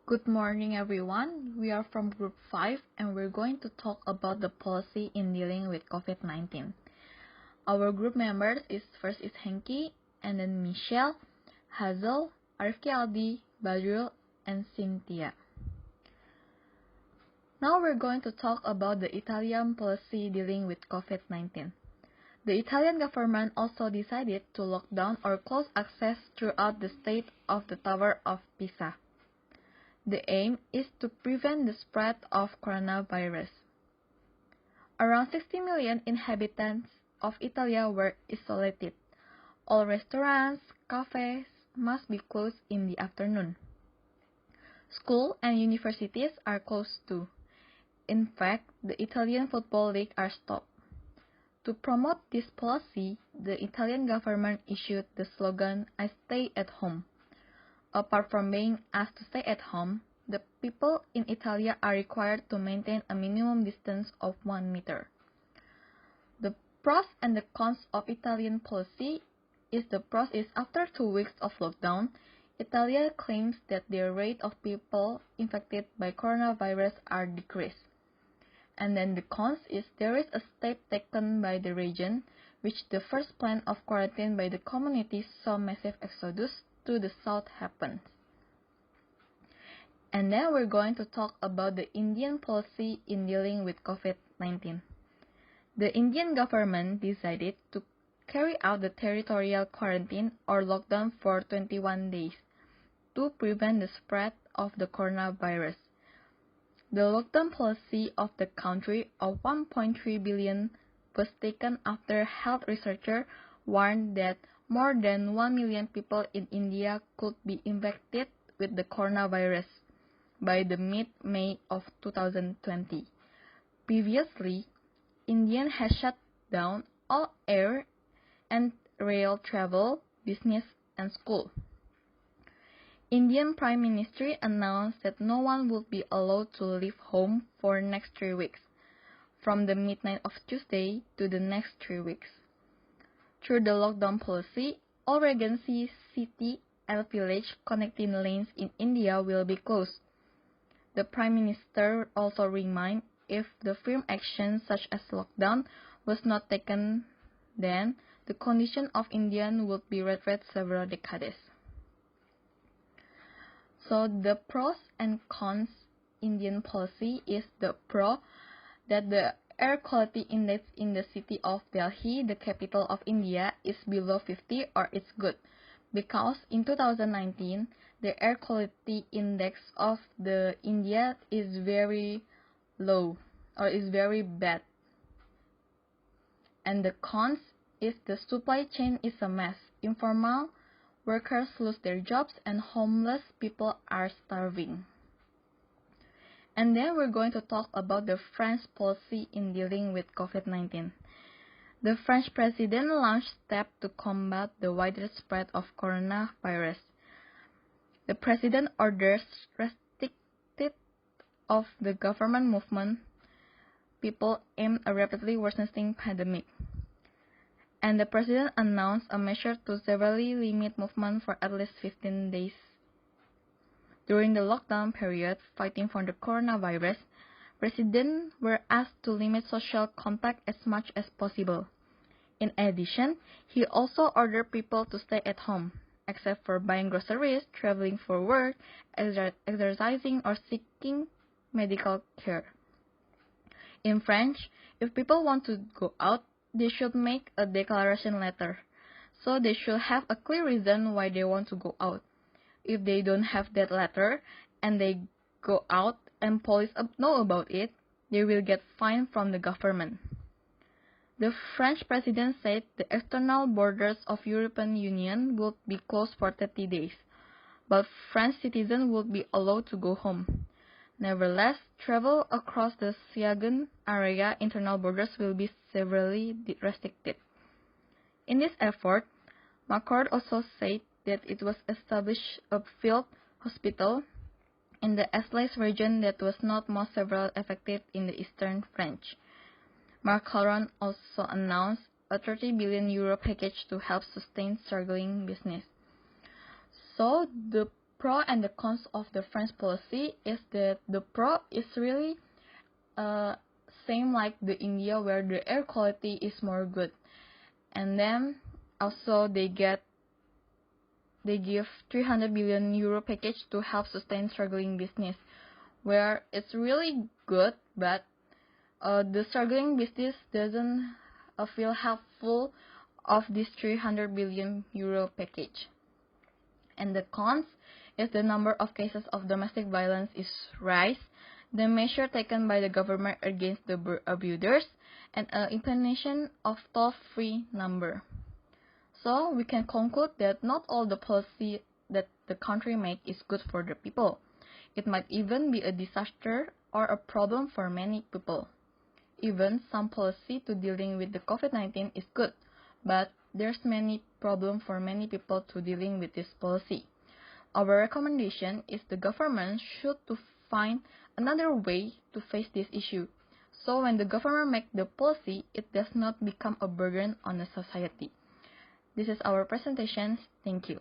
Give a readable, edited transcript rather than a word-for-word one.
Good morning, everyone. We are from Group 5 and we're going to talk about the policy in dealing with COVID-19. Our group members first is Henki, and then Michelle, Hazel, Arifki Aldi, Badrul, and Cynthia. Now we're going to talk about the Italian policy dealing with COVID-19. The Italian government also decided to lock down or close access throughout the state of the Tower of Pisa. The aim is to prevent the spread of coronavirus. Around 60 million inhabitants of Italy were isolated. All restaurants, cafes must be closed in the afternoon. Schools and universities are closed too. In fact, the Italian Football League are stopped. To promote this policy, the Italian government issued the slogan, "I stay at home." Apart from being asked to stay at home, the people in Italy are required to maintain a minimum distance of 1 meter. The pros and the cons of Italian policy is the pros is after 2 weeks of lockdown, Italy claims that the rate of people infected by coronavirus are decreased. And then the cons is there is a step taken by the region, which the first plan of quarantine by the community saw massive exodus to the south happens. And then we're going to talk about the Indian policy in dealing with COVID-19. The Indian government decided to carry out the territorial quarantine or lockdown for 21 days to prevent the spread of the coronavirus. The lockdown policy of the country of 1.3 billion was taken after health researchers warned that more than 1 million people in India could be infected with the coronavirus by the mid-May of 2020. Previously, India has shut down all air and rail travel, business, and school. Indian Prime Minister announced that no one would be allowed to leave home for the next 3 weeks, from the midnight of Tuesday to the next 3 weeks. Through the lockdown policy, all Regency city and village connecting lanes in India will be closed. The Prime Minister also reminded if the firm action such as lockdown was not taken, then the condition of Indian would be regret several decades. So the pros and cons Indian policy is the pro that the air quality index in the city of Delhi, the capital of India, is below 50 or it's good, because in 2019 the air quality index of the India is very low or is very bad. And the cons is the supply chain is a mess. Informal workers lose their jobs and homeless people are starving. And then we're going to talk about the French policy in dealing with COVID-19. The French president launched steps to combat the wider spread of coronavirus. The president orders restricted of the government movement people aimed at a rapidly worsening pandemic. And the president announced a measure to severely limit movement for at least 15 days. During the lockdown period fighting for the coronavirus, residents were asked to limit social contact as much as possible. In addition, he also ordered people to stay at home, except for buying groceries, traveling for work, exercising, or seeking medical care. In French, if people want to go out, they should make a declaration letter, so they should have a clear reason why they want to go out. If they don't have that letter and they go out and police know about it, they will get fined from the government. The French president said the external borders of European Union would be closed for 30 days, but French citizens would be allowed to go home. Nevertheless, travel across the Schengen area internal borders will be severely restricted. In this effort, Macron also said that it was established a field hospital in the Alsace region that was not most severely affected in the eastern French. Macron also announced a 30 billion euro package to help sustain struggling business. So the pro and the cons of the French policy is that the pro is really same like the India, where the air quality is more good, and then also they give 300 billion euro package to help sustain struggling business, where it's really good, but the struggling business doesn't feel helpful of this 300 billion euro package. And the cons is the number of cases of domestic violence is rise, the measure taken by the government against the abusers, and implementation of toll-free number. So we can conclude that not all the policy that the country make is good for the people. It might even be a disaster or a problem for many people. Even some policy to dealing with the COVID-19 is good, but there's many problem for many people to dealing with this policy. Our recommendation is the government should to find another way to face this issue. So when the government make the policy, it does not become a burden on the society. This is our presentation. Thank you.